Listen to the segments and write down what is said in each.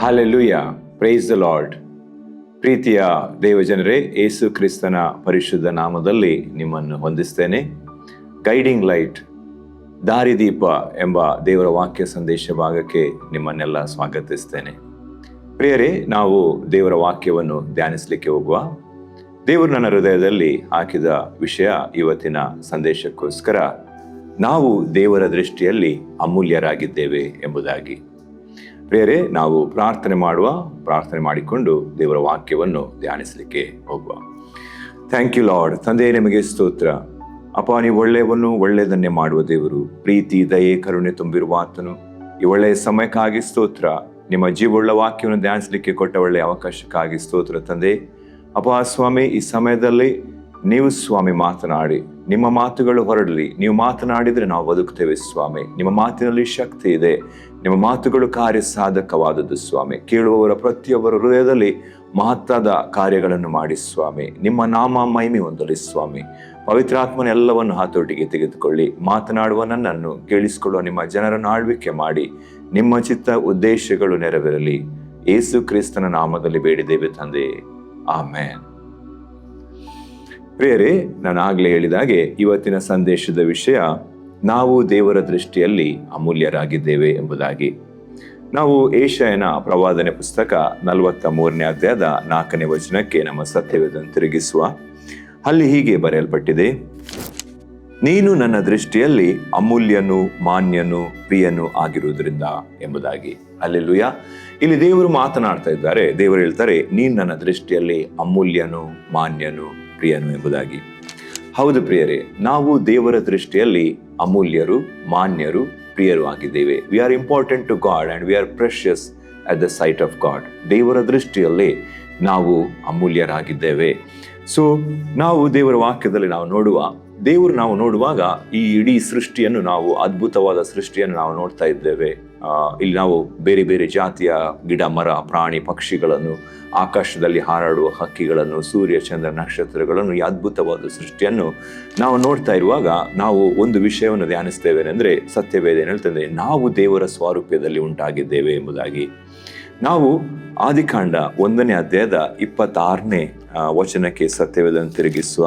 Hallelujah, praise the lord. ಪ್ರೀತಿಯ ದೇವಜನರೇ, ಯೇಸು ಕ್ರಿಸ್ತನ ಪರಿಶುದ್ಧ ನಾಮದಲ್ಲಿ ನಿಮ್ಮನ್ನು ವಂದಿಸ್ತೇನೆ. ಗೈಡಿಂಗ್ ಲೈಟ್, ದಾರಿದೀಪ ಎಂಬ ದೇವರ ವಾಕ್ಯ ಸಂದೇಶ ಭಾಗಕ್ಕೆ ನಿಮ್ಮನ್ನೆಲ್ಲ ಸ್ವಾಗತಿಸ್ತೇನೆ. ಪ್ರಿಯರೇ, ನಾವು ದೇವರ ವಾಕ್ಯವನ್ನು ಧ್ಯಾನಿಸಲಿಕ್ಕೆ ಹೋಗುವ. ದೇವರು ನನ್ನ ಹೃದಯದಲ್ಲಿ ಹಾಕಿದ ವಿಷಯ ಇವತ್ತಿನ ಸಂದೇಶಕ್ಕೋಸ್ಕರ ನಾವು ದೇವರ ದೃಷ್ಟಿಯಲ್ಲಿ ಅಮೂಲ್ಯರಾಗಿದ್ದೇವೆ ಎಂಬುದಾಗಿ. ಪ್ರಿಯರೇ, ನಾವು ಪ್ರಾರ್ಥನೆ ಮಾಡಿಕೊಂಡು ದೇವರ ವಾಕ್ಯವನ್ನು ಧ್ಯಾನಿಸಲಿಕ್ಕೆ ಹೋಗುವ. Thank you Lord. ತಂದೆ, ನಿಮಗೆ ಸ್ತೋತ್ರ. ಅಪ್ಪ, ನೀವು ಒಳ್ಳೆಯದನ್ನೇ ಮಾಡುವ ದೇವರು, ಪ್ರೀತಿ, ದಯೆ, ಕರುಣೆ ತುಂಬಿರುವ ಆತನು. ಈ ಒಳ್ಳೆಯ ಸಮಯಕ್ಕಾಗಿ ಸ್ತೋತ್ರ. ನಿಮ್ಮ ಜೀವವುಳ್ಳ ವಾಕ್ಯವನ್ನು ಧ್ಯಾನಿಸಲಿಕ್ಕೆ ಕೊಟ್ಟ ಒಳ್ಳೆಯ ಅವಕಾಶಕ್ಕಾಗಿ ಸ್ತೋತ್ರ ತಂದೆ. ಅಪ್ಪ ಸ್ವಾಮಿ, ಈ ಸಮಯದಲ್ಲಿ ನೀವು ಸ್ವಾಮಿ ಮಾತನಾಡಿ, ನಿಮ್ಮ ಮಾತುಗಳು ಹೊರಡಲಿ. ನೀವು ಮಾತನಾಡಿದರೆ ನಾವು ಬದುಕ್ತೇವೆ ಸ್ವಾಮಿ. ನಿಮ್ಮ ಮಾತಿನಲ್ಲಿ ಶಕ್ತಿ ಇದೆ. ನಿಮ್ಮ ಮಾತುಗಳು ಕಾರ್ಯ ಸಾಧಕವಾದದ್ದು ಸ್ವಾಮಿ. ಕೇಳುವವರ ಪ್ರತಿಯೊಬ್ಬರ ಹೃದಯದಲ್ಲಿ ಮಹತ್ತಾದ ಕಾರ್ಯಗಳನ್ನು ಮಾಡಿ ಸ್ವಾಮಿ. ನಿಮ್ಮ ನಾಮ ಮಹಿಮೆ ಹೊಂದಲಿ ಸ್ವಾಮಿ. ಪವಿತ್ರಾತ್ಮನ ಎಲ್ಲವನ್ನು ಹತೋಟಿಗೆ ತೆಗೆದುಕೊಳ್ಳಿ. ಮಾತನಾಡುವ ನನ್ನನ್ನು, ಕೇಳಿಸಿಕೊಳ್ಳುವ ನಿಮ್ಮ ಜನರನ್ನು ಆಳ್ವಿಕೆ ಮಾಡಿ. ನಿಮ್ಮ ಚಿತ್ತ ಉದ್ದೇಶಗಳು ನೆರವೇರಲಿ. ಯೇಸು ಕ್ರಿಸ್ತನ ನಾಮದಲ್ಲಿ ಬೇಡಿದ್ದೇವೆ ತಂದೆ, ಆಮೇನ್. ಪ್ರಿಯರೇ, ನಾನು ಆಗಲೇ ಹೇಳಿದಾಗೆ ಇವತ್ತಿನ ಸಂದೇಶದ ವಿಷಯ ನಾವು ದೇವರ ದೃಷ್ಟಿಯಲ್ಲಿ ಅಮೂಲ್ಯರಾಗಿದ್ದೇವೆ ಎಂಬುದಾಗಿ. ನಾವು ಏಷಯನ ಪ್ರವಾದನೆ ಪುಸ್ತಕ 43ನೇ ಅಧ್ಯಾಯದ 4ನೇ ವಚನಕ್ಕೆ ನಮ್ಮ ಸತ್ಯವೇದವನ್ನು ತಿರುಗಿಸುವ. ಅಲ್ಲಿ ಹೀಗೆ ಬರೆಯಲ್ಪಟ್ಟಿದೆ: ನೀನು ನನ್ನ ದೃಷ್ಟಿಯಲ್ಲಿ ಅಮೂಲ್ಯನು, ಮಾನ್ಯನು, ಪ್ರಿಯನು ಆಗಿರುವುದರಿಂದ ಎಂಬುದಾಗಿ. ಹಲ್ಲೆಲೂಯಾ. ಇಲ್ಲಿ ದೇವರು ಮಾತನಾಡ್ತಾ ಇದ್ದಾರೆ. ದೇವರು ಹೇಳ್ತಾರೆ, ನೀನು ನನ್ನ ದೃಷ್ಟಿಯಲ್ಲಿ ಅಮೂಲ್ಯನು, ಮಾನ್ಯನು, ಪ್ರಿಯನು ಎಂಬುದಾಗಿ. ಹೌದು ಪ್ರಿಯರೇ, ನಾವು ದೇವರ ದೃಷ್ಟಿಯಲ್ಲಿ ಅಮೂಲ್ಯರು, ಮಾನ್ಯರು, ಪ್ರಿಯರು ಆಗಿದ್ದೇವೆ. We are important to God and we are precious at the sight of God. ದೇವರ ದೃಷ್ಟಿಯಲ್ಲಿ ನಾವು ಅಮೂಲ್ಯರಾಗಿದ್ದೇವೆ. ಸೊ ನಾವು ದೇವರ ವಾಕ್ಯದಲ್ಲಿ ನಾವು ನೋಡುವಾಗ ಈ ಇಡೀ ಸೃಷ್ಟಿಯನ್ನು, ನಾವು ಅದ್ಭುತವಾದ ಸೃಷ್ಟಿಯನ್ನು ನಾವು ನೋಡ್ತಾ ಇದ್ದೇವೆ. ಇಲ್ಲಿ ನಾವು ಬೇರೆ ಬೇರೆ ಜಾತಿಯ ಗಿಡ, ಮರ, ಪ್ರಾಣಿ, ಪಕ್ಷಿಗಳನ್ನು, ಆಕಾಶದಲ್ಲಿ ಹಾರಾಡುವ ಹಕ್ಕಿಗಳನ್ನು, ಸೂರ್ಯ, ಚಂದ್ರ, ನಕ್ಷತ್ರಗಳನ್ನು, ಈ ಅದ್ಭುತವಾದ ಸೃಷ್ಟಿಯನ್ನು ನಾವು ನೋಡ್ತಾ ಇರುವಾಗ ನಾವು ಒಂದು ವಿಷಯವನ್ನು ಧ್ಯಾನಿಸ್ತೇವೆ ಅಂದರೆ, ಸತ್ಯವೇದ ಏನು ಹೇಳ್ತಂದ್ರೆ, ನಾವು ದೇವರ ಸ್ವಾರೂಪ್ಯದಲ್ಲಿ ಉಂಟಾಗಿದ್ದೇವೆ ಎಂಬುದಾಗಿ. ನಾವು ಆದಿಕಾಂಡ 1ನೇ ಅಧ್ಯಾಯದ 26ನೇ ವಚನಕ್ಕೆ ಸತ್ಯವೇದವನ್ನು ತಿರುಗಿಸುವ.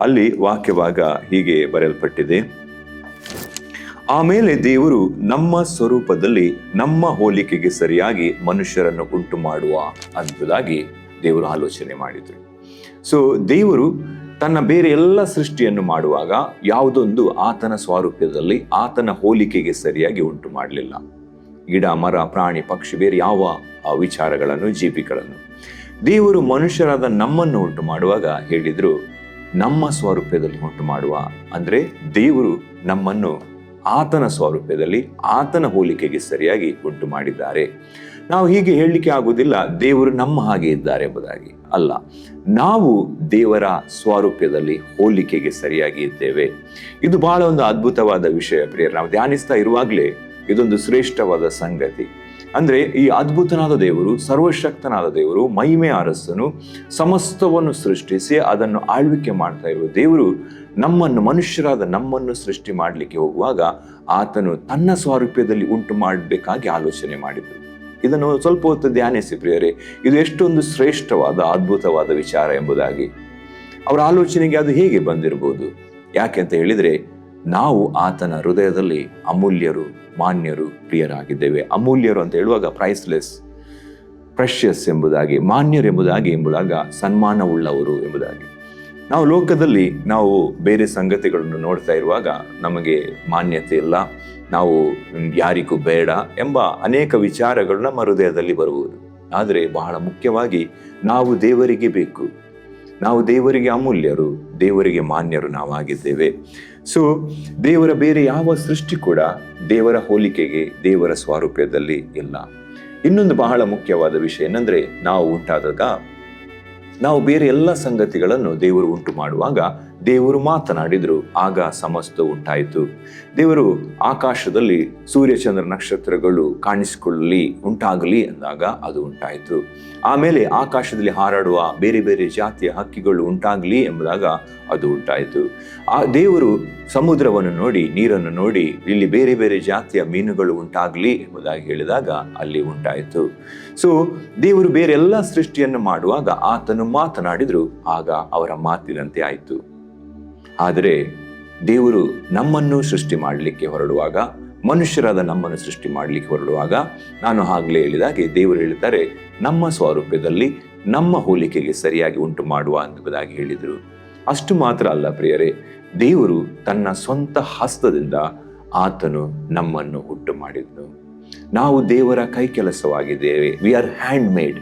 ಅಲ್ಲಿ ವಾಕ್ಯಭಾಗ ಹೀಗೆ ಬರೆಯಲ್ಪಟ್ಟಿದೆ: ಆಮೇಲೆ ದೇವರು ನಮ್ಮ ಸ್ವರೂಪದಲ್ಲಿ ನಮ್ಮ ಹೋಲಿಕೆಗೆ ಸರಿಯಾಗಿ ಮನುಷ್ಯರನ್ನು ಉಂಟು ಮಾಡುವ ಎಂಬುದಾಗಿ ದೇವರು ಆಲೋಚನೆ ಮಾಡಿದ್ರು. ಸೊ ದೇವರು ತನ್ನ ಬೇರೆ ಎಲ್ಲ ಸೃಷ್ಟಿಯನ್ನು ಮಾಡುವಾಗ ಯಾವುದೊಂದು ಆತನ ಸ್ವಾರೂಪ್ಯದಲ್ಲಿ, ಆತನ ಹೋಲಿಕೆಗೆ ಸರಿಯಾಗಿ ಉಂಟು ಮಾಡಲಿಲ್ಲ. ಗಿಡ, ಮರ, ಪ್ರಾಣಿ, ಪಕ್ಷಿ, ಬೇರೆ ಯಾವ ವಿಚಾರಗಳನ್ನು, ಜೀವಿಗಳನ್ನು. ದೇವರು ಮನುಷ್ಯರಾದ ನಮ್ಮನ್ನು ಉಂಟು ಮಾಡುವಾಗ ಹೇಳಿದ್ರು, ನಮ್ಮ ಸ್ವರೂಪದಲ್ಲಿ ಉಂಟು ಮಾಡುವ. ಅಂದ್ರೆ ದೇವರು ನಮ್ಮನ್ನು ಆತನ ಸ್ವರೂಪದಲ್ಲಿ, ಆತನ ಹೋಲಿಕೆಗೆ ಸರಿಯಾಗಿ ಉಂಟು ಮಾಡಿದ್ದಾರೆ. ನಾವು ಹೀಗೆ ಹೇಳಲಿಕ್ಕೆ ಆಗುವುದಿಲ್ಲ ದೇವರು ನಮ್ಮ ಹಾಗೆ ಇದ್ದಾರೆ ಎಂಬುದಾಗಿ. ಅಲ್ಲ, ನಾವು ದೇವರ ಸ್ವರೂಪದಲ್ಲಿ, ಹೋಲಿಕೆಗೆ ಸರಿಯಾಗಿ ಇದ್ದೇವೆ. ಇದು ಬಹಳ ಒಂದು ಅದ್ಭುತವಾದ ವಿಷಯ ಪ್ರಿಯರೇ. ನಾವು ಧ್ಯಾನಿಸ್ತಾ ಇರುವಾಗಲೇ ಇದೊಂದು ಶ್ರೇಷ್ಠವಾದ ಸಂಗತಿ. ಅಂದ್ರೆ ಈ ಅದ್ಭುತನಾದ ದೇವರು, ಸರ್ವಶಕ್ತನಾದ ದೇವರು, ಮಹಿಮೆಯ ಅರಸನು, ಸಮಸ್ತವನ್ನು ಸೃಷ್ಟಿಸಿ ಅದನ್ನು ಆಳ್ವಿಕೆ ಮಾಡ್ತಾ ಇರುವ ದೇವರು ಮನುಷ್ಯರಾದ ನಮ್ಮನ್ನು ಸೃಷ್ಟಿ ಮಾಡಲಿಕ್ಕೆ ಹೋಗುವಾಗ ಆತನು ತನ್ನ ಸ್ವಾರೂಪ್ಯದಲ್ಲಿ ಉಂಟು ಮಾಡಬೇಕಾಗಿ ಆಲೋಚನೆ ಮಾಡಿದರು. ಇದನ್ನು ಸ್ವಲ್ಪ ಹೊತ್ತು ಧ್ಯಾನಿಸಿ ಪ್ರಿಯರೇ. ಇದು ಎಷ್ಟೊಂದು ಶ್ರೇಷ್ಠವಾದ, ಅದ್ಭುತವಾದ ವಿಚಾರ ಎಂಬುದಾಗಿ. ಅವರ ಆಲೋಚನೆಗೆ ಅದು ಹೇಗೆ ಬಂದಿರಬಹುದು? ಯಾಕೆ ಅಂತ ಹೇಳಿದ್ರೆ, ನಾವು ಆತನ ಹೃದಯದಲ್ಲಿ ಅಮೂಲ್ಯರು, ಮಾನ್ಯರು, ಪ್ರಿಯರಾಗಿದ್ದೇವೆ. ಅಮೂಲ್ಯರು ಅಂತ ಹೇಳುವಾಗ ಪ್ರೈಸ್ಲೆಸ್, ಪ್ರೆಷಿಯಸ್ ಎಂಬುದಾಗಿ, ಮಾನ್ಯರು ಎಂಬುದಾಗಿ ಸನ್ಮಾನವುಳ್ಳವರು ಎಂಬುದಾಗಿ. ನಾವು ಲೋಕದಲ್ಲಿ ನಾವು ಬೇರೆ ಸಂಗತಿಗಳನ್ನು ನೋಡ್ತಾ ಇರುವಾಗ ನಮಗೆ ಮಾನ್ಯತೆ ಇಲ್ಲ, ನಾವು ಯಾರಿಗೂ ಬೇಡ ಎಂಬ ಅನೇಕ ವಿಚಾರಗಳು ನಮ್ಮ ಹೃದಯದಲ್ಲಿ ಬರುವುದು. ಆದರೆ ಬಹಳ ಮುಖ್ಯವಾಗಿ ನಾವು ದೇವರಿಗೆ ಬೇಕು, ನಾವು ದೇವರಿಗೆ ಅಮೂಲ್ಯರು, ದೇವರಿಗೆ ಮಾನ್ಯರು ನಾವಾಗಿದ್ದೇವೆ. ಸೊ ದೇವರ ಬೇರೆ ಯಾವ ಸೃಷ್ಟಿ ಕೂಡ ದೇವರ ಹೋಲಿಕೆಗೆ, ದೇವರ ಸ್ವಾರೂಪ್ಯದಲ್ಲಿ ಇಲ್ಲ. ಇನ್ನೊಂದು ಬಹಳ ಮುಖ್ಯವಾದ ವಿಷಯ ಏನಂದ್ರೆ, ನಾವು ಉಂಟಾದಾಗ, ನಾವು ಬೇರೆ ಎಲ್ಲ ಸಂಗತಿಗಳನ್ನು ದೇವರು ಉಂಟು ಮಾಡುವಾಗ ದೇವರು ಮಾತನಾಡಿದ್ರು, ಆಗ ಸಮಸ್ತ ಉಂಟಾಯಿತು. ದೇವರು ಆಕಾಶದಲ್ಲಿ ಸೂರ್ಯ, ಚಂದ್ರ, ನಕ್ಷತ್ರಗಳು ಕಾಣಿಸಿಕೊಳ್ಳಲಿ, ಉಂಟಾಗಲಿ ಎಂದಾಗ ಅದು ಉಂಟಾಯಿತು. ಆಮೇಲೆ ಆಕಾಶದಲ್ಲಿ ಹಾರಾಡುವ ಬೇರೆ ಬೇರೆ ಜಾತಿಯ ಹಕ್ಕಿಗಳು ಉಂಟಾಗಲಿ ಎಂಬುದಾಗ ಅದು ಉಂಟಾಯಿತು. ಆ ದೇವರು ಸಮುದ್ರವನ್ನು ನೋಡಿ, ನೀರನ್ನು ನೋಡಿ, ಇಲ್ಲಿ ಬೇರೆ ಬೇರೆ ಜಾತಿಯ ಮೀನುಗಳು ಉಂಟಾಗಲಿ ಎಂಬುದಾಗಿ ಹೇಳಿದಾಗ ಅಲ್ಲಿ ಉಂಟಾಯಿತು. ಸೊ ದೇವರು ಬೇರೆ ಎಲ್ಲ ಸೃಷ್ಟಿಯನ್ನು ಮಾಡುವಾಗ ಆತನು ಮಾತನಾಡಿದ್ರು, ಆಗ ಅವರ ಮಾತಿನಂತೆ ಆಯಿತು. ಆದರೆ ದೇವರು ನಮ್ಮನ್ನು ಸೃಷ್ಟಿ ಮಾಡಲಿಕ್ಕೆ ಹೊರಡುವಾಗ, ಮನುಷ್ಯರಾದ ನಮ್ಮನ್ನು ಸೃಷ್ಟಿ ಮಾಡಲಿಕ್ಕೆ ಹೊರಡುವಾಗ, ನಾನು ಆಗಲೇ ಹೇಳಿದಾಗೆ ದೇವರು ಹೇಳ್ತಾರೆ, ನಮ್ಮ ಸ್ವರೂಪದಲ್ಲಿ ನಮ್ಮ ಹೋಲಿಕೆಗೆ ಸರಿಯಾಗಿ ಉಂಟು ಮಾಡುವ ಎಂಬುದಾಗಿ ಹೇಳಿದರು. ಅಷ್ಟು ಮಾತ್ರ ಅಲ್ಲ ಪ್ರಿಯರೇ, ದೇವರು ತನ್ನ ಸ್ವಂತ ಹಸ್ತದಿಂದ ಆತನು ನಮ್ಮನ್ನು ಹುಟ್ಟು ಮಾಡಿದನು. ನಾವು ದೇವರ ಕೈ ಕೆಲಸವಾಗಿದ್ದೇವೆ. We are hand made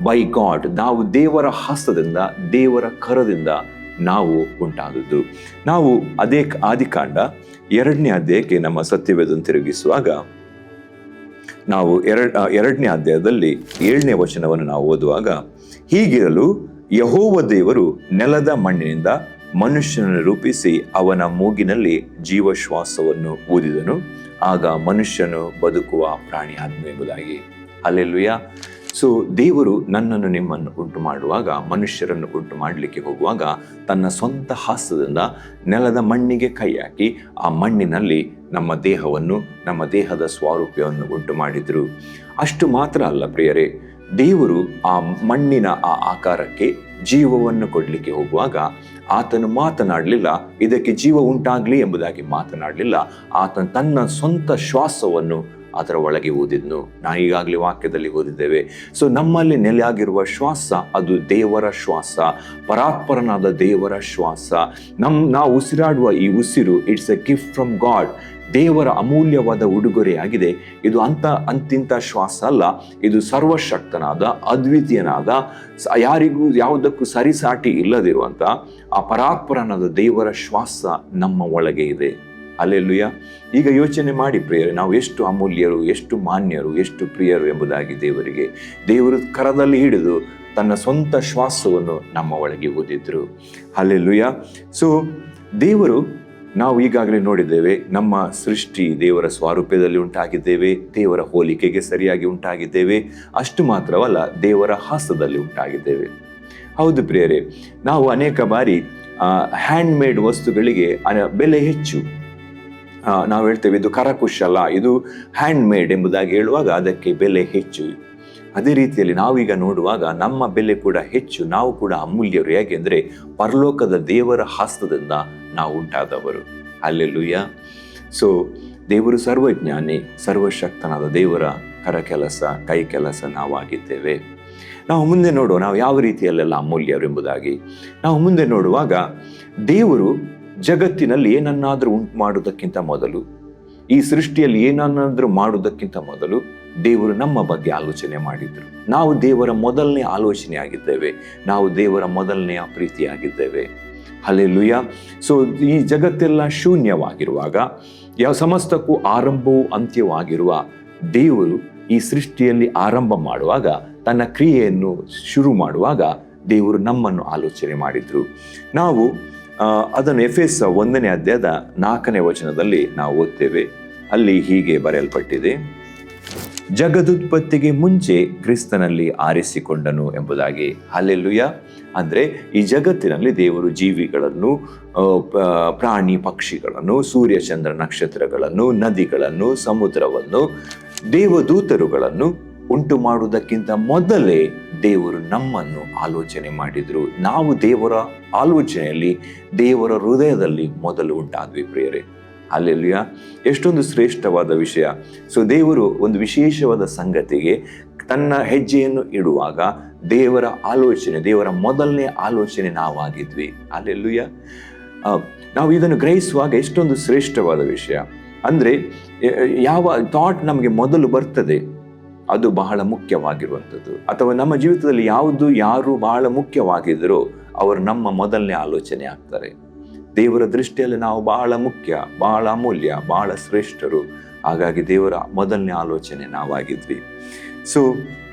by God. ನಾವು ದೇವರ ಹಸ್ತದಿಂದ, ದೇವರ ಕರದಿಂದ ನಾವು ಉಂಟಾದದ್ದು. ನಾವು ಅದೇ ಆದಿಕಾಂಡ 2ನೇ ಅಧ್ಯಾಯಕ್ಕೆ ನಮ್ಮ ಸತ್ಯವೇದನ್ನು ತಿರುಗಿಸುವಾಗ ನಾವು 2ನೇ ಅಧ್ಯಾಯದಲ್ಲಿ 7ನೇ ವಚನವನ್ನು ನಾವು ಓದುವಾಗ, ಹೀಗಿರಲು ಯೆಹೋವ ದೇವರು ನೆಲದ ಮಣ್ಣಿನಿಂದ ಮನುಷ್ಯನನ್ನು ರೂಪಿಸಿ ಅವನ ಮೂಗಿನಲ್ಲಿ ಜೀವಶ್ವಾಸವನ್ನು ಊದಿದನು, ಆಗ ಮನುಷ್ಯನು ಬದುಕುವ ಪ್ರಾಣಿ ಆದನು ಎಂಬುದಾಗಿ. ಹಲ್ಲೆಲೂಯಾ. ಸೊ ದೇವರು ನನ್ನನ್ನು ನಿಮ್ಮನ್ನು ಉಂಟು ಮಾಡುವಾಗ, ಮನುಷ್ಯರನ್ನು ಉಂಟು ಮಾಡಲಿಕ್ಕೆ ಹೋಗುವಾಗ ತನ್ನ ಸ್ವಂತ ಹಸ್ತದಿಂದ ನೆಲದ ಮಣ್ಣಿಗೆ ಕೈ ಹಾಕಿ ಆ ಮಣ್ಣಿನಲ್ಲಿ ನಮ್ಮ ದೇಹವನ್ನು, ನಮ್ಮ ದೇಹದ ಸ್ವಾರೂಪ್ಯವನ್ನು ಉಂಟು ಮಾಡಿದ್ರು. ಅಷ್ಟು ಮಾತ್ರ ಅಲ್ಲ ಪ್ರಿಯರೇ, ದೇವರು ಆ ಮಣ್ಣಿನ ಆ ಆಕಾರಕ್ಕೆ ಜೀವವನ್ನು ಕೊಡಲಿಕ್ಕೆ ಹೋಗುವಾಗ ಆತನು ಮಾತನಾಡಲಿಲ್ಲ, ಇದಕ್ಕೆ ಜೀವ ಉಂಟಾಗಲಿ ಎಂಬುದಾಗಿ ಮಾತನಾಡಲಿಲ್ಲ. ಆತನು ತನ್ನ ಸ್ವಂತ ಶ್ವಾಸವನ್ನು ಅದರ ಒಳಗೆ ಊದಿದ್ನು. ನಾವು ಈಗಾಗಲೇ ವಾಕ್ಯದಲ್ಲಿ ಓದಿದ್ದೇವೆ. ಸೊ ನಮ್ಮಲ್ಲಿ ನೆಲೆಯಾಗಿರುವ ಶ್ವಾಸ ಅದು ದೇವರ ಶ್ವಾಸ, ಪರಾತ್ಪರನಾದ ದೇವರ ಶ್ವಾಸ. ನಾವು ಉಸಿರಾಡುವ ಈ ಉಸಿರು, it's A gift from god. ದೇವರ ಅಮೂಲ್ಯವಾದ ಉಡುಗೊರೆಯಾಗಿದೆ. ಇದು ಅಂತಿಂತ ಶ್ವಾಸ ಅಲ್ಲ, ಇದು ಸರ್ವಶಕ್ತನಾದ, ಅದ್ವಿತೀಯನಾದ, ಯಾರಿಗೂ ಯಾವುದಕ್ಕೂ ಸರಿಸಾಟಿ ಇಲ್ಲದಿರುವಂತ ಆ ಪರಾತ್ಪರನಾದ ದೇವರ ಶ್ವಾಸ ನಮ್ಮ ಒಳಗೆ ಇದೆ. ಹಲ್ಲೆಲೂಯಾ. ಈಗ ಯೋಚನೆ ಮಾಡಿ ಪ್ರಿಯರೇ, ನಾವು ಎಷ್ಟು ಅಮೂಲ್ಯರು, ಎಷ್ಟು ಮಾನ್ಯರು, ಎಷ್ಟು ಪ್ರಿಯರು ಎಂಬುದಾಗಿ ದೇವರಿಗೆ. ದೇವರು ಕರದಲ್ಲಿ ಹಿಡಿದು ತನ್ನ ಸ್ವಂತ ಶ್ವಾಸವನ್ನು ನಮ್ಮ ಒಳಗೆ ಊದಿದ್ರು. ಹಲ್ಲೆಲೂಯಾ. ಸೊ ದೇವರು, ನಾವು ಈಗಾಗಲೇ ನೋಡಿದ್ದೇವೆ, ನಮ್ಮ ಸೃಷ್ಟಿ ದೇವರ ಸ್ವರೂಪದಲ್ಲಿ ಉಂಟಾಗಿದ್ದೇವೆ, ದೇವರ ಹೋಲಿಕೆಗೆ ಸರಿಯಾಗಿ ಉಂಟಾಗಿದ್ದೇವೆ. ಅಷ್ಟು ಮಾತ್ರವಲ್ಲ, ದೇವರ ಹಸ್ತದಲ್ಲಿ ಉಂಟಾಗಿದ್ದೇವೆ. ಹೌದು ಪ್ರಿಯರೇ, ನಾವು ಅನೇಕ ಬಾರಿ ಹ್ಯಾಂಡ್ ಮೇಡ್ ವಸ್ತುಗಳಿಗೆ ಬೆಲೆ ಹೆಚ್ಚು. ನಾವು ಹೇಳ್ತೇವೆ ಇದು ಕರಕುಶಲ, ಇದು ಹ್ಯಾಂಡ್ ಮೇಡ್ ಎಂಬುದಾಗಿ ಹೇಳುವಾಗ ಅದಕ್ಕೆ ಬೆಲೆ ಹೆಚ್ಚು. ಅದೇ ರೀತಿಯಲ್ಲಿ ನಾವೀಗ ನೋಡುವಾಗ ನಮ್ಮ ಬೆಲೆ ಕೂಡ ಹೆಚ್ಚು, ನಾವು ಕೂಡ ಅಮೂಲ್ಯರು. ಯಾಕೆಂದರೆ ಪರಲೋಕದ ದೇವರ ಹಸ್ತದಿಂದ ನಾವು ಉಂಟಾದವರು. ಹಲ್ಲೆಲೂಯಾ. ಸೊ ದೇವರು ಸರ್ವಜ್ಞಾನಿ, ಸರ್ವಶಕ್ತನಾದ ದೇವರ ಕರ ಕೆಲಸ, ಕೈ ಕೆಲಸ ನಾವಾಗಿದ್ದೇವೆ. ನಾವು ಮುಂದೆ ನೋಡುವ ನಾವು ಯಾವ ರೀತಿಯಲ್ಲೆಲ್ಲ ಅಮೂಲ್ಯರು ಎಂಬುದಾಗಿ. ನಾವು ಮುಂದೆ ನೋಡುವಾಗ ದೇವರು ಜಗತ್ತಿನಲ್ಲಿ ಏನನ್ನಾದರೂ ಉಂಟು ಮಾಡುವುದಕ್ಕಿಂತ ಮೊದಲು, ಈ ಸೃಷ್ಟಿಯಲ್ಲಿ ಏನನ್ನಾದರೂ ಮಾಡುವುದಕ್ಕಿಂತ ಮೊದಲು ದೇವರು ನಮ್ಮ ಬಗ್ಗೆ ಆಲೋಚನೆ ಮಾಡಿದ್ರು. ನಾವು ದೇವರ ಮೊದಲನೇ ಆಲೋಚನೆ ಆಗಿದ್ದೇವೆ, ನಾವು ದೇವರ ಮೊದಲನೆಯ ಪ್ರೀತಿಯಾಗಿದ್ದೇವೆ. ಹಲ್ಲೆಲೂಯಾ. ಸೊ ಈ ಜಗತ್ತೆಲ್ಲ ಶೂನ್ಯವಾಗಿರುವಾಗ, ಯಾವ ಸಮಸ್ತಕ್ಕೂ ಆರಂಭವೂ ಅಂತ್ಯವಾಗಿರುವ ದೇವರು ಈ ಸೃಷ್ಟಿಯಲ್ಲಿ ಆರಂಭ ಮಾಡುವಾಗ, ತನ್ನ ಕ್ರಿಯೆಯನ್ನು ಶುರು ಮಾಡುವಾಗ ದೇವರು ನಮ್ಮನ್ನು ಆಲೋಚನೆ ಮಾಡಿದ್ರು. ನಾವು ಅದನ್ನು ಎಫೆಸ 1ನೇ ಅಧ್ಯಾಯದ 4ನೇ ವಚನದಲ್ಲಿ ನಾವು ಓದ್ತೇವೆ. ಅಲ್ಲಿ ಹೀಗೆ ಬರೆಯಲ್ಪಟ್ಟಿದೆ, ಜಗದುತ್ಪತ್ತಿಗೆ ಮುಂಚೆ ಕ್ರಿಸ್ತನಲ್ಲಿ ಆರಿಸಿಕೊಂಡನು ಎಂಬುದಾಗಿ. ಹಲ್ಲೆಲೂಯಾ. ಅಂದರೆ ಈ ಜಗತ್ತಿನಲ್ಲಿ ದೇವರು ಜೀವಿಗಳನ್ನು, ಪ್ರಾಣಿ ಪಕ್ಷಿಗಳನ್ನು, ಸೂರ್ಯ ಚಂದ್ರ ನಕ್ಷತ್ರಗಳನ್ನು, ನದಿಗಳನ್ನು, ಸಮುದ್ರವನ್ನು, ದೇವದೂತರುಗಳನ್ನು ಉಂಟು ಮಾಡುವುದಕ್ಕಿಂತ ಮೊದಲೇ ದೇವರು ನಮ್ಮನ್ನು ಆಲೋಚನೆ ಮಾಡಿದ್ರು. ನಾವು ದೇವರ ಆಲೋಚನೆಯಲ್ಲಿ, ದೇವರ ಹೃದಯದಲ್ಲಿ ಮೊದಲು ಉಂಟಾದ್ವಿ ಪ್ರಿಯರೇ. ಹಲ್ಲೆಲೂಯಾ. ಎಷ್ಟೊಂದು ಶ್ರೇಷ್ಠವಾದ ವಿಷಯ. ಸೊ ದೇವರು ಒಂದು ವಿಶೇಷವಾದ ಸಂಗತಿಗೆ ತನ್ನ ಹೆಜ್ಜೆಯನ್ನು ಇಡುವಾಗ ದೇವರ ಆಲೋಚನೆ, ದೇವರ ಮೊದಲನೇ ಆಲೋಚನೆ ನಾವಾಗಿದ್ವಿ. ಹಲ್ಲೆಲೂಯಾ. ನಾವು ಇದನ್ನು ಗ್ರಹಿಸುವಾಗ ಎಷ್ಟೊಂದು ಶ್ರೇಷ್ಠವಾದ ವಿಷಯ. ಅಂದರೆ ಯಾವ ಥಾಟ್ ನಮಗೆ ಮೊದಲು ಬರ್ತದೆ ಅದು ಬಹಳ ಮುಖ್ಯವಾಗಿರುವಂಥದ್ದು. ಅಥವಾ ನಮ್ಮ ಜೀವಿತದಲ್ಲಿ ಯಾರು ಬಹಳ ಮುಖ್ಯವಾಗಿದ್ದರೂ ಅವರು ನಮ್ಮ ಮೊದಲನೇ ಆಲೋಚನೆ ಆಗ್ತಾರೆ. ದೇವರ ದೃಷ್ಟಿಯಲ್ಲಿ ನಾವು ಬಹಳ ಮುಖ್ಯ, ಬಹಳ ಅಮೂಲ್ಯ, ಬಹಳ ಶ್ರೇಷ್ಠರು. ಹಾಗಾಗಿ ದೇವರ ಮೊದಲನೇ ಆಲೋಚನೆ ನಾವಾಗಿದ್ವಿ. ಸೊ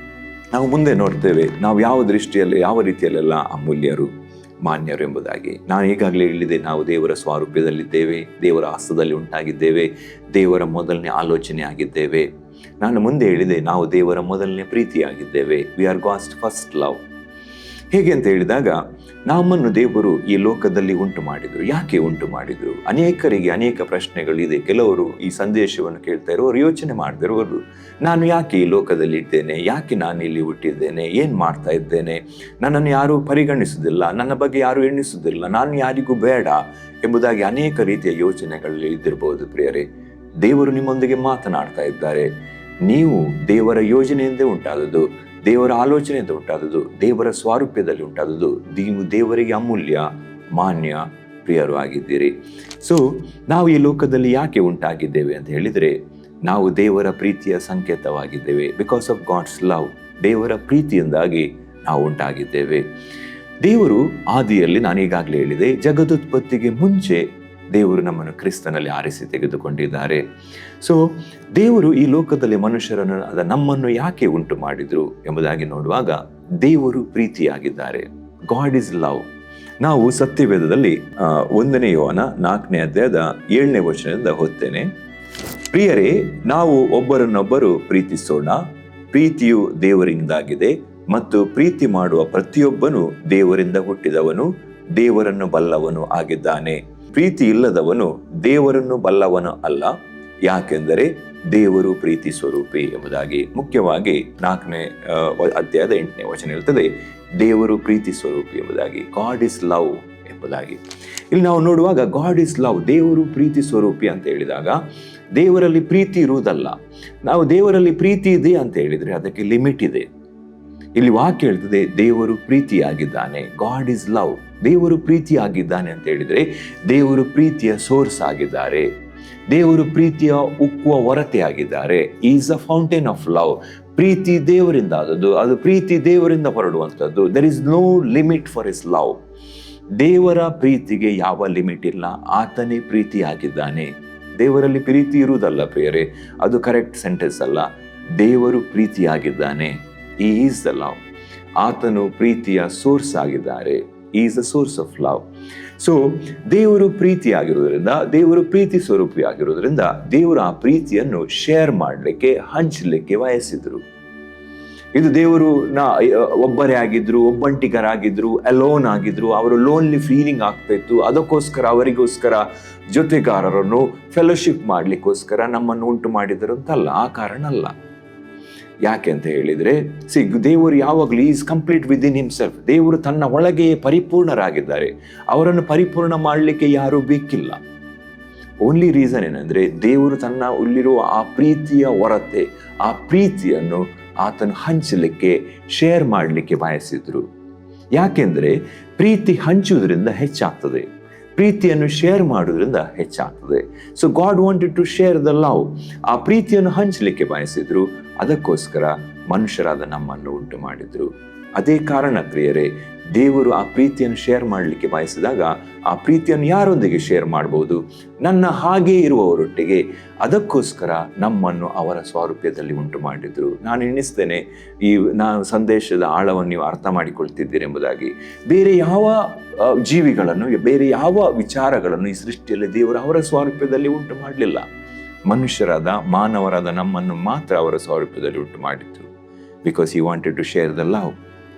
ನಾವು ಮುಂದೆ ನೋಡ್ತೇವೆ ನಾವು ಯಾವ ದೃಷ್ಟಿಯಲ್ಲಿ, ಯಾವ ರೀತಿಯಲ್ಲೆಲ್ಲ ಅಮೂಲ್ಯರು, ಮಾನ್ಯರು ಎಂಬುದಾಗಿ. ನಾನು ಈಗಾಗಲೇ ಹೇಳಿದೆ, ನಾವು ದೇವರ ಸ್ವರೂಪದಲ್ಲಿದ್ದೇವೆ, ದೇವರ ಹಸ್ತದಲ್ಲಿ ಉಂಟಾಗಿದ್ದೇವೆ, ದೇವರ ಮೊದಲನೇ ಆಲೋಚನೆ ಆಗಿದ್ದೇವೆ. ನಾನು ಮುಂದೆ ಹೇಳಿದೆ, ನಾವು ದೇವರ ಮೊದಲನೇ ಪ್ರೀತಿಯಾಗಿದ್ದೇವೆ. We are God's first love. ಹೇಗೆ ಅಂತ ಹೇಳಿದಾಗ, ನಮ್ಮನ್ನು ದೇವರು ಈ ಲೋಕದಲ್ಲಿ ಉಂಟು ಮಾಡಿದ್ರು. ಯಾಕೆ ಉಂಟು ಮಾಡಿದ್ರು? ಅನೇಕರಿಗೆ ಅನೇಕ ಪ್ರಶ್ನೆಗಳಿದೆ. ಕೆಲವರು ಈ ಸಂದೇಶವನ್ನು ಕೇಳ್ತಾ ಇರೋರು ಯೋಚನೆ ಮಾಡ್ತಾ ಇರೋರು, ನಾನು ಯಾಕೆ ಈ ಲೋಕದಲ್ಲಿ ಇದ್ದೇನೆ, ಯಾಕೆ ನಾನು ಇಲ್ಲಿ ಹುಟ್ಟಿದ್ದೇನೆ, ಏನು ಮಾಡ್ತಾ ಇದ್ದೇನೆ, ನನ್ನನ್ನು ಯಾರೂ ಪರಿಗಣಿಸುವುದಿಲ್ಲ, ನನ್ನ ಬಗ್ಗೆ ಯಾರೂ ಎಣಿಸುವುದಿಲ್ಲ, ನಾನು ಯಾರಿಗೂ ಬೇಡ ಎಂಬುದಾಗಿ ಅನೇಕ ರೀತಿಯ ಯೋಚನೆಗಳಲ್ಲಿ ಇದ್ದಿರಬಹುದು. ಪ್ರಿಯರೇ, ದೇವರು ನಿಮ್ಮೊಂದಿಗೆ ಮಾತನಾಡ್ತಾ ಇದ್ದಾರೆ. ನೀವು ದೇವರ ಯೋಜನೆಯಿಂದ ಉಂಟಾದದ್ದು, ದೇವರ ಆಲೋಚನೆಯಿಂದ ಉಂಟಾದದ್ದು, ದೇವರ ಸ್ವಾರೂಪ್ಯದಲ್ಲಿ ಉಂಟಾದದ್ದು. ನೀವು ದೇವರಿಗೆ ಅಮೂಲ್ಯ, ಮಾನ್ಯ, ಪ್ರಿಯರು ಆಗಿದ್ದೀರಿ. ಸೊ ನಾವು ಈ ಲೋಕದಲ್ಲಿ ಯಾಕೆ ಉಂಟಾಗಿದ್ದೇವೆ ಅಂತ ಹೇಳಿದರೆ, ನಾವು ದೇವರ ಪ್ರೀತಿಯ ಸಂಕೇತವಾಗಿದ್ದೇವೆ. ಬಿಕಾಸ್ ಆಫ್ ಗಾಡ್ಸ್ ಲವ್, ದೇವರ ಪ್ರೀತಿಯಿಂದಾಗಿ ನಾವು ಉಂಟಾಗಿದ್ದೇವೆ. ದೇವರು ಆದಿಯಲ್ಲಿ, ನಾನು ಈಗಾಗಲೇ ಹೇಳಿದೆ, ಜಗದುತ್ಪತ್ತಿಗೆ ಮುಂಚೆ ದೇವರು ನಮ್ಮನ್ನು ಕ್ರಿಸ್ತನಲ್ಲಿ ಆರಿಸಿ ತೆಗೆದುಕೊಂಡಿದ್ದಾರೆ. ಸೊ ದೇವರು ಈ ಲೋಕದಲ್ಲಿ ಮನುಷ್ಯರನ್ನು, ನಮ್ಮನ್ನು ಯಾಕೆ ಉಂಟು ಮಾಡಿದ್ರು ಎಂಬುದಾಗಿ ನೋಡುವಾಗ, ದೇವರು ಪ್ರೀತಿಯಾಗಿದ್ದಾರೆ. God is love. ನಾವು ಸತ್ಯವೇದದಲ್ಲಿ 1 ಯೋಹನ 4ನೇ ಅಧ್ಯಾಯದ 7ನೇ ವಚನದಿಂದ ಓದ್ತೇನೆ. ಪ್ರಿಯರೇ, ನಾವು ಒಬ್ಬರನ್ನೊಬ್ಬರು ಪ್ರೀತಿಸೋಣ. ಪ್ರೀತಿಯು ದೇವರಿಂದಾಗಿದೆ ಮತ್ತು ಪ್ರೀತಿ ಮಾಡುವ ಪ್ರತಿಯೊಬ್ಬನು ದೇವರಿಂದ ಹುಟ್ಟಿದವನು, ದೇವರನ್ನು ಬಲ್ಲವನು ಆಗಿದ್ದಾನೆ. ಪ್ರೀತಿ ಇಲ್ಲದವನು ದೇವರನ್ನು ಬಲ್ಲವನು ಅಲ್ಲ, ಯಾಕೆಂದರೆ ದೇವರು ಪ್ರೀತಿ ಸ್ವರೂಪಿ ಎಂಬುದಾಗಿ. ಮುಖ್ಯವಾಗಿ 4ನೇ ಅಧ್ಯಾಯದ 8ನೇ ವಚನ ಹೇಳ್ತದೆ, ದೇವರು ಪ್ರೀತಿ ಸ್ವರೂಪಿ ಎಂಬುದಾಗಿ. ಗಾಡ್ ಇಸ್ ಲವ್ ಎಂಬುದಾಗಿ. ಇಲ್ಲಿ ನಾವು ನೋಡುವಾಗ ಗಾಡ್ ಇಸ್ ಲವ್, ದೇವರು ಪ್ರೀತಿ ಸ್ವರೂಪಿ ಅಂತ ಹೇಳಿದಾಗ ದೇವರಲ್ಲಿ ಪ್ರೀತಿ ಇರುವುದಲ್ಲ. ನಾವು ದೇವರಲ್ಲಿ ಪ್ರೀತಿ ಇದೆ ಅಂತ ಹೇಳಿದ್ರೆ ಅದಕ್ಕೆ ಲಿಮಿಟ್ ಇದೆ. ಇಲ್ಲಿ ವಾಕ್ಯ ಹೇಳ್ತದೆ, ದೇವರು ಪ್ರೀತಿಯಾಗಿದ್ದಾನೆ. ಗಾಡ್ ಇಸ್ ಲವ್, ದೇವರು ಪ್ರೀತಿಯಾಗಿದ್ದಾನೆ ಅಂತ ಹೇಳಿದ್ರೆ ದೇವರು ಪ್ರೀತಿಯ ಸೋರ್ಸ್ ಆಗಿದ್ದಾರೆ, ದೇವರು ಪ್ರೀತಿಯ ಉಕ್ಕುವ ಹೊರತೆ ಆಗಿದ್ದಾರೆ. Is a fountain of love. ಪ್ರೀತಿ ದೇವರಿಂದ ಆದದ್ದು, ಅದು ಪ್ರೀತಿ ದೇವರಿಂದ ಹೊರಡುವಂಥದ್ದು. There is no limit for is love. ದೇವರ ಪ್ರೀತಿಗೆ ಯಾವ ಲಿಮಿಟ್ ಇಲ್ಲ. ಆತನೇ ಪ್ರೀತಿಯಾಗಿದ್ದಾನೆ. ದೇವರಲ್ಲಿ ಪ್ರೀತಿ ಇರುವುದಲ್ಲ ಪ್ರಿಯರೇ, ಅದು ಕರೆಕ್ಟ್ ಸೆಂಟೆನ್ಸ್ ಅಲ್ಲ. ದೇವರು ಪ್ರೀತಿಯಾಗಿದ್ದಾನೆ. He is the love. ಆತನು ಪ್ರೀತಿಯ ಸೋರ್ಸ್ ಆಗಿದ್ದಾರೆ. He is the source of love. So ದೇವರು ಪ್ರೀತಿಯಾಗಿರೋದ್ರಿಂದ, ದೇವರು ಪ್ರೀತಿ ಸ್ವರೂಪಿ ಆಗಿರೋದ್ರಿಂದ, ದೇವರು ಆ ಪ್ರೀತಿಯನ್ನು ಶೇರ್ ಮಾಡಲಿಕ್ಕೆ, ಹಂಚಲಿಕ್ಕೆ ಬಯಸಿದ್ರು. ಇದು ದೇವರು ಒಬ್ಬರೇ ಆಗಿದ್ರು, ಒಬ್ಬಂಟಿಗರಾಗಿದ್ರು, ಅಲೋನ್ ಆಗಿದ್ರು, ಅವರು ಲೋನ್ಲಿ ಫೀಲಿಂಗ್ ಆಗ್ತಾ ಇತ್ತು. ಅದಕ್ಕೋಸ್ಕರ ಅವರಿಗೋಸ್ಕರ ಜೊತೆಗಾರರನ್ನು ಫೆಲೋಶಿಪ್ ಮಾಡಲಿಕ್ಕೋಸ್ಕರ ನಮ್ಮನ್ನು ಉಂಟು ಮಾಡಿದರು ಅಂತಲ್ಲ, ಆ ಕಾರಣ ಅಲ್ಲ. ಯಾಕೆ ಅಂತ ಹೇಳಿದ್ರೆ, ದೇವರು ಯಾವಾಗಲೂ is complete with in himself. ದೇವರು ತನ್ನ ಒಳಗೆಯೇ ಪರಿಪೂರ್ಣರಾಗಿದ್ದಾರೆ. ಅವರನ್ನು ಪರಿಪೂರ್ಣ ಮಾಡಲಿಕ್ಕೆ ಯಾರೂ ಬೇಕಿಲ್ಲ. ಓನ್ಲಿ ರೀಸನ್ ಏನಂದ್ರೆ, ದೇವರು ತನ್ನ ಉಳ್ಳಿರುವ ಆ ಪ್ರೀತಿಯ ಹೊರತೆ, ಆ ಪ್ರೀತಿಯನ್ನು ಆತನು ಹಂಚಲಿಕ್ಕೆ, ಶೇರ್ ಮಾಡಲಿಕ್ಕೆ ಬಯಸಿದ್ರು. ಯಾಕೆಂದ್ರೆ ಪ್ರೀತಿ ಹಂಚುವುದರಿಂದ ಹೆಚ್ಚಾಗ್ತದೆ, ಪ್ರೀತಿಯನ್ನು ಶೇರ್ ಮಾಡೋದ್ರಿಂದ ಹೆಚ್ಚಾಗ್ತದೆ. So God wanted to share the love. ಆ ಪ್ರೀತಿಯನ್ನು ಹಂಚಲಿಕ್ಕೆ ಬಯಸಿದ್ರು. ಅದಕ್ಕೋಸ್ಕರ ಮನುಷ್ಯರಾದ ನಮ್ಮನ್ನು ಉಂಟು ಮಾಡಿದ್ರು. ಅದೇ ಕಾರಣ ಪ್ರಿಯರೇ, ದೇವರು ಆ ಪ್ರೀತಿಯನ್ನು ಶೇರ್ ಮಾಡಲಿಕ್ಕೆ ಬಯಸಿದಾಗ ಆ ಪ್ರೀತಿಯನ್ನು ಯಾರೊಂದಿಗೆ ಶೇರ್ ಮಾಡ್ಬೋದು? ನನ್ನ ಹಾಗೇ ಇರುವವರೊಟ್ಟಿಗೆ. ಅದಕ್ಕೋಸ್ಕರ ನಮ್ಮನ್ನು ಅವರ ಸ್ವಾರೂಪ್ಯದಲ್ಲಿ ಉಂಟು ಮಾಡಿದ್ರು. ನಾನು ಎಣಿಸ್ತೇನೆ, ನಾನು ಸಂದೇಶದ ಆಳವನ್ನು ನೀವು ಅರ್ಥ ಮಾಡಿಕೊಳ್ತಿದ್ದೀರಿ ಎಂಬುದಾಗಿ. ಬೇರೆ ಯಾವ ಜೀವಿಗಳನ್ನು, ಬೇರೆ ಯಾವ ವಿಚಾರಗಳನ್ನು ಈ ಸೃಷ್ಟಿಯಲ್ಲಿ ದೇವರು ಅವರ ಸ್ವಾರೂಪ್ಯದಲ್ಲಿ ಉಂಟು ಮಾಡಲಿಲ್ಲ. ಮನುಷ್ಯರಾದ, ಮಾನವರಾದ ನಮ್ಮನ್ನು ಮಾತ್ರ ಅವರ ಸ್ವಾರೂಪ್ಯದಲ್ಲಿ ಉಂಟು ಮಾಡಿದ್ರು. Because he wanted to share the love.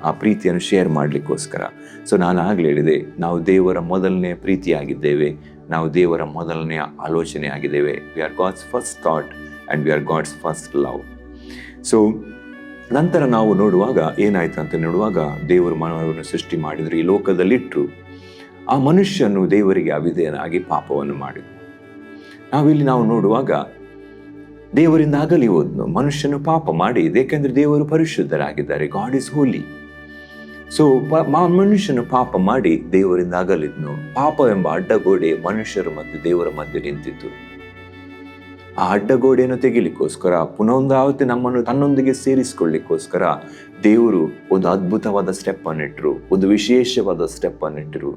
ಆ ಪ್ರೀತಿಯನ್ನು ಶೇರ್ ಮಾಡಲಿಕ್ಕೋಸ್ಕರ. ಸೊ ನಾನು ಆಗಲೇ ಹೇಳಿದೆ, ನಾವು ದೇವರ ಮೊದಲನೆಯ ಪ್ರೀತಿಯಾಗಿದ್ದೇವೆ, ನಾವು ದೇವರ ಮೊದಲನೆಯ ಆಲೋಚನೆ ಆಗಿದ್ದೇವೆ. We are God's first thought and we are God's first love. So ನಂತರ ನಾವು ನೋಡುವಾಗ ಏನಾಯ್ತು ಅಂತ ನೋಡುವಾಗ, ದೇವರು ಮಾನವರನ್ನು ಸೃಷ್ಟಿ ಮಾಡಿದ್ರು, ಈ ಲೋಕದಲ್ಲಿಟ್ಟರು. ಆ ಮನುಷ್ಯನು ದೇವರಿಗೆ ಅವಿಧೇಯನಾಗಿ ಪಾಪವನ್ನು ಮಾಡಿದ್ರು. ನಾವು ನೋಡುವಾಗ ದೇವರಿಂದ ಅಗಲಿ ಹೋದ್ನು. ಮನುಷ್ಯನು ಪಾಪ ಮಾಡಿ, ಏಕೆಂದರೆ ದೇವರು ಪರಿಶುದ್ಧರಾಗಿದ್ದಾರೆ. God is holy. ಸೊ ಮನುಷ್ಯನು ಪಾಪ ಮಾಡಿ ದೇವರಿಂದ ಅಗಲಿದ್ನು. ಪಾಪ ಎಂಬ ಅಡ್ಡಗೋಡೆ ಮನುಷ್ಯರು ಮತ್ತು ದೇವರ ಮಧ್ಯೆ ನಿಂತಿತ್ತು. ಆ ಅಡ್ಡಗೋಡೆಯನ್ನು ತೆಗಿಲಿಕ್ಕೋಸ್ಕರ, ಪುನಃ ನಮ್ಮನ್ನು ತನ್ನೊಂದಿಗೆ ಸೇರಿಸಿಕೊಳ್ಳಿಕ್ಕೋಸ್ಕರ ದೇವರು ಒಂದು ಅದ್ಭುತವಾದ ಸ್ಟೆಪ್ ಅನ್ನಿಟ್ರು, ಒಂದು ವಿಶೇಷವಾದ ಸ್ಟೆಪ್ ಅನ್ನಿಟ್ಟರು.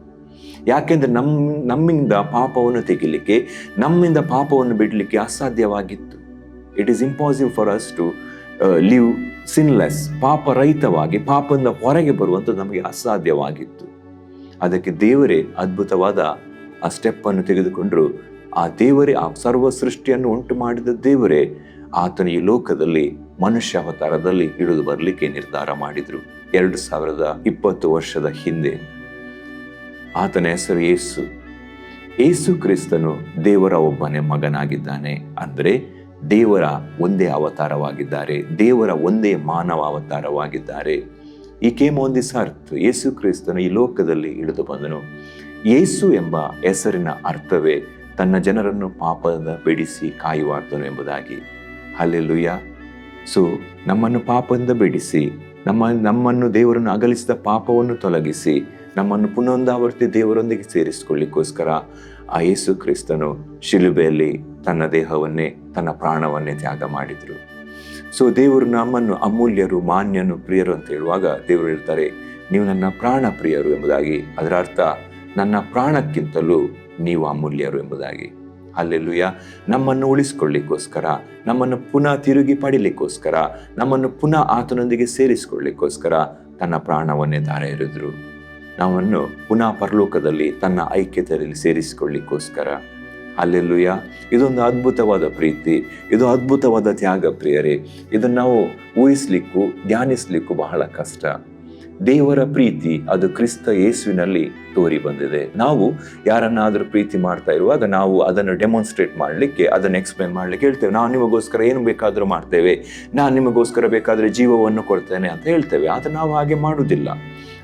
ಯಾಕೆಂದ್ರೆ ನಮ್ಮಿಂದ ಪಾಪವನ್ನು ತೆಗಿಲಿಕ್ಕೆ, ನಮ್ಮಿಂದ ಪಾಪವನ್ನು ಬಿಡಲಿಕ್ಕೆ ಅಸಾಧ್ಯವಾಗಿತ್ತು. It is impossible for us to live sinless, ಪಾಪರಹಿತವಾಗಿ, ಪಾಪದಿಂದ ಹೊರಗೆ ಬರುವಂಥದ್ದು ನಮಗೆ ಅಸಾಧ್ಯವಾಗಿತ್ತು. ಅದಕ್ಕೆ ದೇವರೇ ಅದ್ಭುತವಾದ ಆ ಸ್ಟೆಪ್ಪನ್ನು ತೆಗೆದುಕೊಂಡ್ರು. ಆ ದೇವರೇ, ಆ ಸರ್ವ ಸೃಷ್ಟಿಯನ್ನು ಉಂಟು ಮಾಡಿದ ದೇವರೇ, ಆತನ ಈ ಲೋಕದಲ್ಲಿ ಮನುಷ್ಯ ಅವತಾರದಲ್ಲಿ ಇಳಿದು ಬರಲಿಕ್ಕೆ ನಿರ್ಧಾರ ಮಾಡಿದರು. 2020 ವರ್ಷದ ಹಿಂದೆ. ಆತನ ಹೆಸರು ಯೇಸು. ಯೇಸು ಕ್ರಿಸ್ತನು ದೇವರ ಒಬ್ಬನೇ ಮಗನಾಗಿದ್ದಾನೆ. ಅಂದರೆ ದೇವರ ಒಂದೇ ಅವತಾರವಾಗಿದ್ದಾರೆ, ದೇವರ ಒಂದೇ ಮಾನವ ಅವತಾರವಾಗಿದ್ದಾರೆ. ಈ ಕೇಮ್ ಆನ್ ದಿಸ್ ಅರ್ತ್. ಯೇಸು ಕ್ರಿಸ್ತನು ಈ ಲೋಕದಲ್ಲಿ ಇಳಿದು ಬಂದನು. ಯೇಸು ಎಂಬ ಹೆಸರಿನ ಅರ್ಥವೇ ತನ್ನ ಜನರನ್ನು ಪಾಪದ ಬಿಡಿಸಿ ಕಾಯುವಾತನು ಎಂಬುದಾಗಿ. ಹಲ್ಲೆಲೂಯಾ. ಸೊ ನಮ್ಮನ್ನು ಪಾಪದಿಂದ ಬಿಡಿಸಿ, ನಮ್ಮನ್ನು ದೇವರನ್ನು ಅಗಲಿಸಿದ ಪಾಪವನ್ನು ತೊಲಗಿಸಿ, ನಮ್ಮನ್ನು ಪುನೊಂದಾವರ್ತಿ ದೇವರೊಂದಿಗೆ ಸೇರಿಸಿಕೊಳ್ಳಿಕ್ಕೋಸ್ಕರ ಆ ಯೇಸು ಕ್ರಿಸ್ತನು ಶಿಲುಬೆಯಲ್ಲಿ ತನ್ನ ದೇಹವನ್ನೇ, ತನ್ನ ಪ್ರಾಣವನ್ನೇ ತ್ಯಾಗ ಮಾಡಿದರು. ಸೊ ದೇವರು ನಮ್ಮನ್ನು ಅಮೂಲ್ಯರು, ಮಾನ್ಯನು, ಪ್ರಿಯರು ಅಂತ ಹೇಳುವಾಗ ದೇವರು ಹೇಳ್ತಾರೆ, ನೀವು ನನ್ನ ಪ್ರಾಣ ಪ್ರಿಯರು ಎಂಬುದಾಗಿ. ಅದರ ಅರ್ಥ ನನ್ನ ಪ್ರಾಣಕ್ಕಿಂತಲೂ ನೀವು ಅಮೂಲ್ಯರು ಎಂಬುದಾಗಿ. ಹಲ್ಲೆಲೂಯಾ. ನಮ್ಮನ್ನು ಉಳಿಸ್ಕೊಳ್ಳಿಕ್ಕೋಸ್ಕರ, ನಮ್ಮನ್ನು ಪುನಃ ತಿರುಗಿ ಪಡಿಲಿಕ್ಕೋಸ್ಕರ, ನಮ್ಮನ್ನು ಪುನಃ ಆತನೊಂದಿಗೆ ಸೇರಿಸಿಕೊಳ್ಳಿಕ್ಕೋಸ್ಕರ ತನ್ನ ಪ್ರಾಣವನ್ನೇ ದಾರ ಎರೆದರು. ನಮ್ಮನ್ನು ಪುನಃ ಪರಲೋಕದಲ್ಲಿ ತನ್ನ ಐಕ್ಯತೆಯಲ್ಲಿ ಸೇರಿಸಿಕೊಳ್ಳಿಕ್ಕೋಸ್ಕರ. ಹಲ್ಲೆಲೂಯಾ. ಇದೊಂದು ಅದ್ಭುತವಾದ ಪ್ರೀತಿ, ಇದು ಅದ್ಭುತವಾದ ತ್ಯಾಗ ಪ್ರಿಯರೇ. ಇದನ್ನು ನಾವು ಊಹಿಸ್ಲಿಕ್ಕೂ ಧ್ಯಾನಿಸ್ಲಿಕ್ಕೂ ಬಹಳ ಕಷ್ಟ. ದೇವರ ಪ್ರೀತಿ ಅದು ಕ್ರಿಸ್ತ ಯೇಸುವಿನಲ್ಲಿ ತೋರಿ ಬಂದಿದೆ. ನಾವು ಯಾರನ್ನಾದರೂ ಪ್ರೀತಿ ಮಾಡ್ತಾ ಇರುವಾಗ ನಾವು ಅದನ್ನು ಡೆಮಾನ್ಸ್ಟ್ರೇಟ್ ಮಾಡಲಿಕ್ಕೆ, ಅದನ್ನು ಎಕ್ಸ್ಪ್ಲೇನ್ ಮಾಡಲಿಕ್ಕೆ ಹೇಳ್ತೇವೆ. ನಾವು ನಿಮಗೋಸ್ಕರ ಏನು ಬೇಕಾದರೂ ಮಾಡ್ತೇವೆ, ನಾನು ನಿಮಗೋಸ್ಕರ ಬೇಕಾದರೆ ಜೀವವನ್ನು ಕೊಡ್ತೇನೆ ಅಂತ ಹೇಳ್ತೇವೆ. ಆದರೆ ನಾವು ಹಾಗೆ ಮಾಡುವುದಿಲ್ಲ.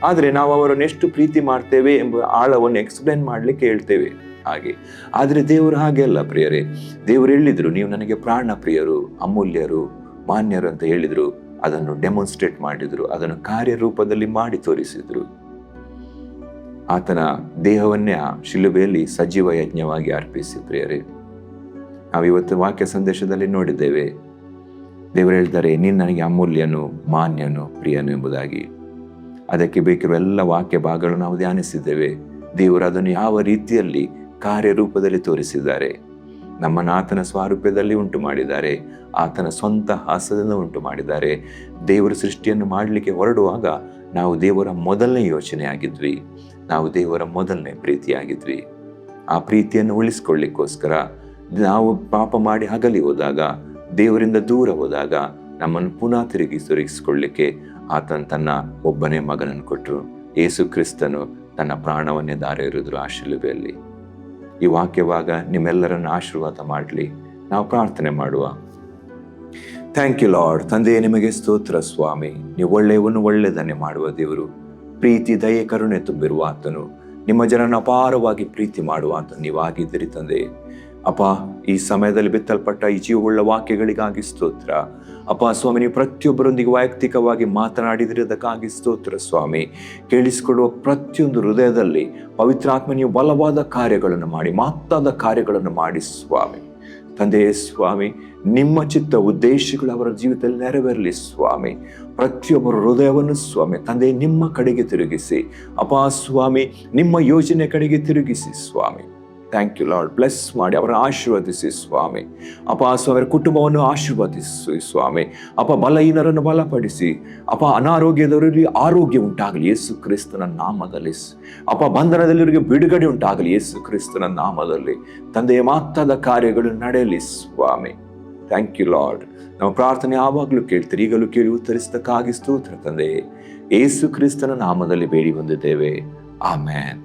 ಆದರೆ ನಾವು ಅವರನ್ನು ಎಷ್ಟು ಪ್ರೀತಿ ಮಾಡ್ತೇವೆ ಎಂಬ ಆಳವನ್ನು ಎಕ್ಸ್ಪ್ಲೇನ್ ಮಾಡಲಿಕ್ಕೆ ಹೇಳ್ತೇವೆ ಹಾಗೆ. ಆದರೆ ದೇವರು ಹಾಗೆ ಅಲ್ಲ ಪ್ರಿಯರೇ. ದೇವರು ಹೇಳಿದ್ರು, ನೀವು ನನಗೆ ಪ್ರಾಣ ಪ್ರಿಯರು, ಅಮೂಲ್ಯರು, ಮಾನ್ಯರು ಅಂತ ಹೇಳಿದ್ರು. ಅದನ್ನು ಡೆಮಾನ್ಸ್ಟ್ರೇಟ್ ಮಾಡಿದ್ರು, ಅದನ್ನು ಕಾರ್ಯರೂಪದಲ್ಲಿ ಮಾಡಿ ತೋರಿಸಿದ್ರು. ಆತನ ದೇಹವನ್ನೇ ಆ ಶಿಲುಬೆಯಲ್ಲಿ ಸಜೀವ ಯಜ್ಞವಾಗಿ ಅರ್ಪಿಸಿ ಪ್ರಿಯರೇ. ನಾವಿವತ್ತು ವಾಕ್ಯ ಸಂದೇಶದಲ್ಲಿ ನೋಡಿದ್ದೇವೆ, ದೇವರು ಹೇಳ್ತಾರೆ, ನೀನು ನನಗೆ ಅಮೂಲ್ಯನು, ಮಾನ್ಯನು, ಪ್ರಿಯನು ಎಂಬುದಾಗಿ. ಅದಕ್ಕೆ ಬೇಕಿರುವ ಎಲ್ಲ ವಾಕ್ಯ ಭಾಗಗಳು ನಾವು ಧ್ಯಾನಿಸಿದ್ದೇವೆ. ದೇವರು ಅದನ್ನು ಯಾವ ರೀತಿಯಲ್ಲಿ ಕಾರ್ಯರೂಪದಲ್ಲಿ ತೋರಿಸಿದ್ದಾರೆ. ನಮ್ಮನ್ನು ಆತನ ಸ್ವರೂಪದಲ್ಲಿ ಉಂಟು ಮಾಡಿದ್ದಾರೆ, ಆತನ ಸ್ವಂತ ಹಾಸದಿಂದ ಉಂಟು ಮಾಡಿದ್ದಾರೆ. ದೇವರು ಸೃಷ್ಟಿಯನ್ನು ಮಾಡಲಿಕ್ಕೆ ಹೊರಡುವಾಗ ನಾವು ದೇವರ ಮೊದಲನೇ ಯೋಚನೆ ಆಗಿದ್ವಿ, ನಾವು ದೇವರ ಮೊದಲನೇ ಪ್ರೀತಿಯಾಗಿದ್ವಿ. ಆ ಪ್ರೀತಿಯನ್ನು ಉಳಿಸ್ಕೊಳ್ಳಿಕ್ಕೋಸ್ಕರ ನಾವು ಪಾಪ ಮಾಡಿ ಅಗಲಿ ಹೋದಾಗ, ದೇವರಿಂದ ದೂರ ಹೋದಾಗ ನಮ್ಮನ್ನು ಪುನಃ ತಿರುಗಿಸಿಕೊಳ್ಳಿಕ್ಕೆ ಆತನ ತನ್ನ ಒಬ್ಬನೇ ಮಗನನ್ನು ಕೊಟ್ಟರು. ಯೇಸು ಕ್ರಿಸ್ತನು ತನ್ನ ಪ್ರಾಣವನ್ನೇ ದಾರ ಎರೆದರು ಆ ಶಿಲುಬೆಯಲ್ಲಿ. ಈ ವಾಕ್ಯವಾಗ ನಿಮ್ಮೆಲ್ಲರನ್ನು ಆಶೀರ್ವಾದ ಮಾಡಲಿ. ನಾವು ಪ್ರಾರ್ಥನೆ ಮಾಡುವ. Thank you Lord. ತಂದೆಯೇ, ನಿಮಗೆ ಸ್ತೋತ್ರ ಸ್ವಾಮಿ. ನೀವು ಒಳ್ಳೆಯವನ್ನು ಒಳ್ಳೆಯದನ್ನೇ ಮಾಡುವ ದೇವರು, ಪ್ರೀತಿ, ದಯೆ, ಕರುಣೆ ತುಂಬಿರುವ ಆತನು, ನಿಮ್ಮ ಜನರನ್ನು ಅಪಾರವಾಗಿ ಪ್ರೀತಿ ಮಾಡುವ ಆತನು ನೀವಾಗಿದ್ದೀರಿ ತಂದೆ. ಅಪ್ಪ, ಈ ಸಮಯದಲ್ಲಿ ಬಿತ್ತಲ್ಪಟ್ಟ ಈ ಜೀವವುಳ್ಳ ವಾಕ್ಯಗಳಿಗಾಗಿ ಸ್ತೋತ್ರ. ಅಪ್ಪ ಸ್ವಾಮಿ, ನೀವು ಪ್ರತಿಯೊಬ್ಬರೊಂದಿಗೆ ವೈಯಕ್ತಿಕವಾಗಿ ಮಾತನಾಡಿದಿರೋದಕ್ಕಾಗಿ ಸ್ತೋತ್ರ ಸ್ವಾಮಿ. ಕೇಳಿಸಿಕೊಳ್ಳುವ ಪ್ರತಿಯೊಂದು ಹೃದಯದಲ್ಲಿ ಪವಿತ್ರಾತ್ಮ ನೀವು ಬಲವಾದ ಕಾರ್ಯಗಳನ್ನು ಮಾಡಿ, ಮಹತ್ತಾದ ಕಾರ್ಯಗಳನ್ನು ಮಾಡಿ ಸ್ವಾಮಿ. ತಂದೆಯೇ ಸ್ವಾಮಿ, ನಿಮ್ಮ ಚಿತ್ತ ಉದ್ದೇಶಗಳು ಅವರ ಜೀವಿತದಲ್ಲಿ ನೆರವೇರಲಿ ಸ್ವಾಮಿ. ಪ್ರತಿಯೊಬ್ಬರ ಹೃದಯವನ್ನು ಸ್ವಾಮಿ ತಂದೆ ನಿಮ್ಮ ಕಡೆಗೆ ತಿರುಗಿಸಿ, ಅಪ್ಪ ಸ್ವಾಮಿ ನಿಮ್ಮ ಯೋಜನೆ ಕಡೆಗೆ ತಿರುಗಿಸಿ ಸ್ವಾಮಿ. Thank you Lord. ಬ್ಲೆಸ್ ಮಾಡಿ ಅವರ ಆಶೀರ್ವದಿಸಿ ಸ್ವಾಮಿ. ಅಪ್ಪ ಸ್ವಾಮಿ ಕುಟುಂಬವನ್ನು ಆಶೀರ್ವದಿಸಿ ಸ್ವಾಮಿ. ಅಪ್ಪ ಬಲಹೀನರನ್ನು ಬಲಪಡಿಸಿ, ಅಪ್ಪ ಅನಾರೋಗ್ಯದವರಿಗೆ ಆರೋಗ್ಯ ಉಂಟಾಗಲಿ ಯೇಸು ಕ್ರಿಸ್ತನ ನಾಮದಲ್ಲಿ. ಅಪ್ಪ ಬಂಧನದಲ್ಲಿವರಿಗೆ ಬಿಡುಗಡೆ ಉಂಟಾಗಲಿ ಯೇಸು ಕ್ರಿಸ್ತನ ನಾಮದಲ್ಲಿ. ತಂದೆಯ ಮಾತಾದ ಕಾರ್ಯಗಳು ನಡೆಯಲಿ ಸ್ವಾಮಿ. Thank you lord. ನಮ್ಮ ಪ್ರಾರ್ಥನೆ ಯಾವಾಗಲೂ ಕೇಳ್ತೀರಿ, ಈಗಲೂ ಕೇಳಿ ಉತ್ತರಿಸಿದಕ್ಕಾಗಿ ಸ್ತೋತ್ರ ತಂದೆ. ಯೇಸು ಕ್ರಿಸ್ತನ ನಾಮದಲ್ಲಿ ಬೇಡಿ ಬಂದಿದ್ದೇವೆ. ಆಮೆನ್.